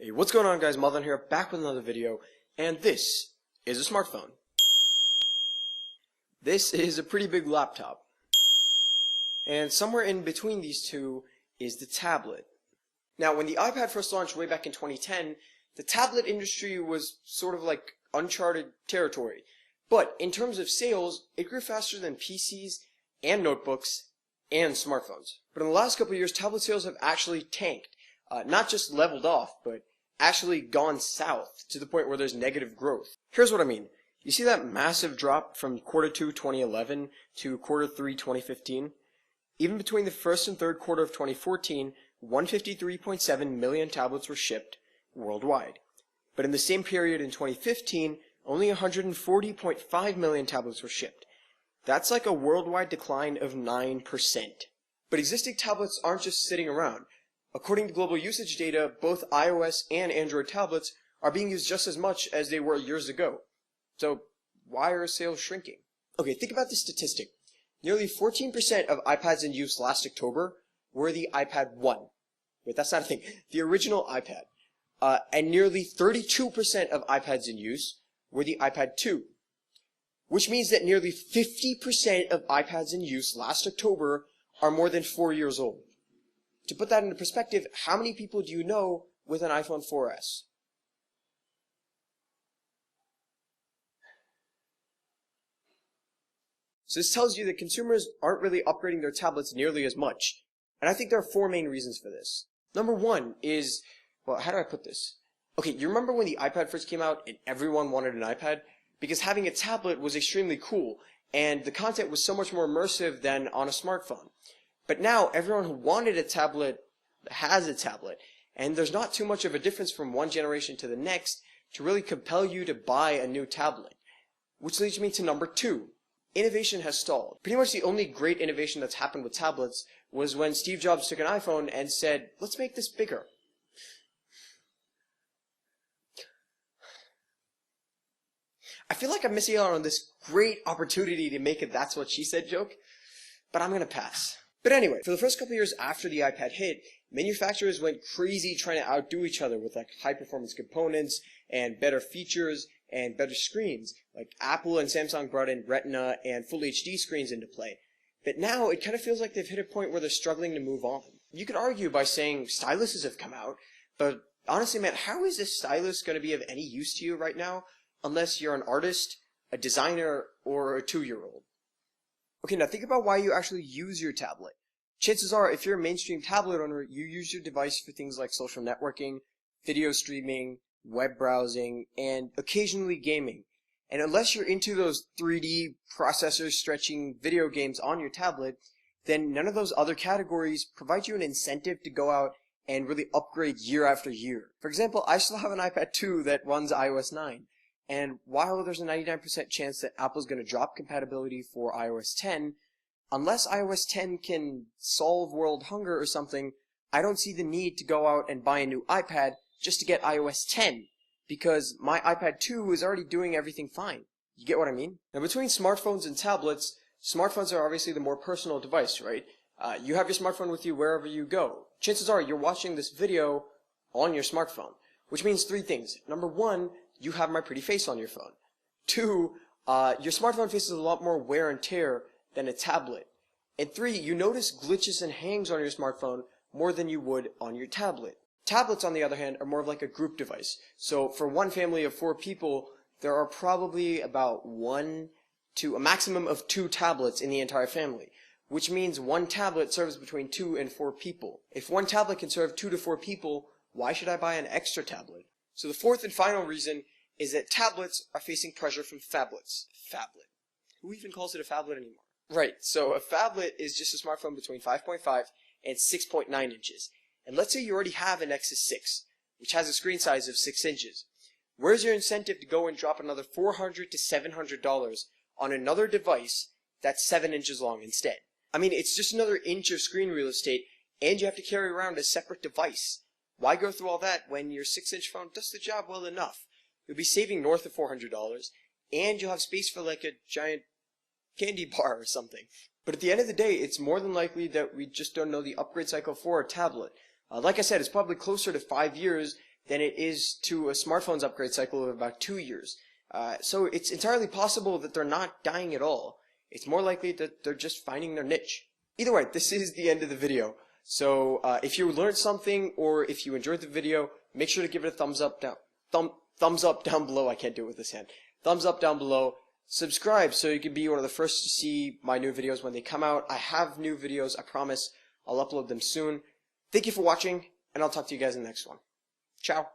Hey, what's going on, guys? Madan here, back with another video, and this is a smartphone. This is a pretty big laptop. And somewhere in between these two is the tablet. Now, when the iPad first launched way back in 2010, the tablet industry was sort of like uncharted territory. But in terms of sales, it grew faster than PCs and notebooks and smartphones. But in the last couple of years, tablet sales have actually tanked. Not just leveled off, but actually gone south to the point where there's negative growth. Here's what I mean. You see that massive drop from quarter 2 2011 to quarter 3 2015? Even between the first and third quarter of 2014, 153.7 million tablets were shipped worldwide. But in the same period in 2015, only 140.5 million tablets were shipped. That's like a worldwide decline of 9%. But existing tablets aren't just sitting around. According to global usage data, both iOS and Android tablets are being used just as much as they were years ago. So why are sales shrinking? Okay, think about this statistic. Nearly 14% of iPads in use last October were the iPad 1. Wait, that's not a thing. The original iPad. And nearly 32% of iPads in use were the iPad 2. Which means that nearly 50% of iPads in use last October are more than 4 years old. To put that into perspective, how many people do you know with an iPhone 4S? So this tells you that consumers aren't really upgrading their tablets nearly as much. And I think there are 4 main reasons for this. Number 1 is, well, how do I put this? Okay, you remember when the iPad first came out and everyone wanted an iPad? Because having a tablet was extremely cool, and the content was so much more immersive than on a smartphone. But now, everyone who wanted a tablet has a tablet, and there's not too much of a difference from one generation to the next to really compel you to buy a new tablet. Which leads me to number 2. Innovation has stalled. Pretty much the only great innovation that's happened with tablets was when Steve Jobs took an iPhone and said, let's make this bigger. I feel like I'm missing out on this great opportunity to make a "that's what she said" joke, but I'm gonna pass. But anyway, for the first couple of years after the iPad hit, manufacturers went crazy trying to outdo each other with like high-performance components and better features and better screens. Like Apple and Samsung brought in Retina and Full HD screens into play. But now it kind of feels like they've hit a point where they're struggling to move on. You could argue by saying styluses have come out, but honestly, man, how is this stylus going to be of any use to you right now unless you're an artist, a designer, or a 2-year-old? Okay, now think about why you actually use your tablet. Chances are, if you're a mainstream tablet owner, you use your device for things like social networking, video streaming, web browsing, and occasionally gaming. And unless you're into those 3D processor stretching video games on your tablet, then none of those other categories provide you an incentive to go out and really upgrade year after year. For example, I still have an iPad 2 that runs iOS 9. And while there's a 99% chance that Apple's going to drop compatibility for iOS 10, unless iOS 10 can solve world hunger or something, I don't see the need to go out and buy a new iPad just to get iOS 10, because my iPad 2 is already doing everything fine. You get what I mean? Now, between smartphones and tablets, smartphones are obviously the more personal device, right? You have your smartphone with you wherever you go. Chances are you're watching this video on your smartphone, which means 3 things. Number 1, you have my pretty face on your phone. 2, your smartphone faces a lot more wear and tear than a tablet. And 3, you notice glitches and hangs on your smartphone more than you would on your tablet. Tablets, on the other hand, are more of like a group device. So for one family of 4 people, there are probably about 1 to a maximum of 2 tablets in the entire family, which means one tablet serves between 2 and 4 people. If one tablet can serve 2 to 4 people, why should I buy an extra tablet? So the 4th and final reason is that tablets are facing pressure from phablets. Phablet. Who even calls it a phablet anymore? Right, so a phablet is just a smartphone between 5.5 and 6.9 inches. And let's say you already have a Nexus 6, which has a screen size of 6 inches. Where's your incentive to go and drop another $400 to $700 on another device that's 7 inches long instead? I mean, it's just another inch of screen real estate, and you have to carry around a separate device. Why go through all that when your 6-inch phone does the job well enough? You'll be saving north of $400, and you'll have space for like a giant candy bar or something. But at the end of the day, it's more than likely that we just don't know the upgrade cycle for a tablet. Like I said, it's probably closer to 5 years than it is to a smartphone's upgrade cycle of about 2 years. So it's entirely possible that they're not dying at all. It's more likely that they're just finding their niche. Either way, this is the end of the video. So if you learned something or if you enjoyed the video, make sure to give it a thumbs up down below. I can't do it with this hand. Thumbs up down below. Subscribe so you can be one of the first to see my new videos when they come out. I have new videos, I promise. I'll upload them soon. Thank you for watching, and I'll talk to you guys in the next one. Ciao.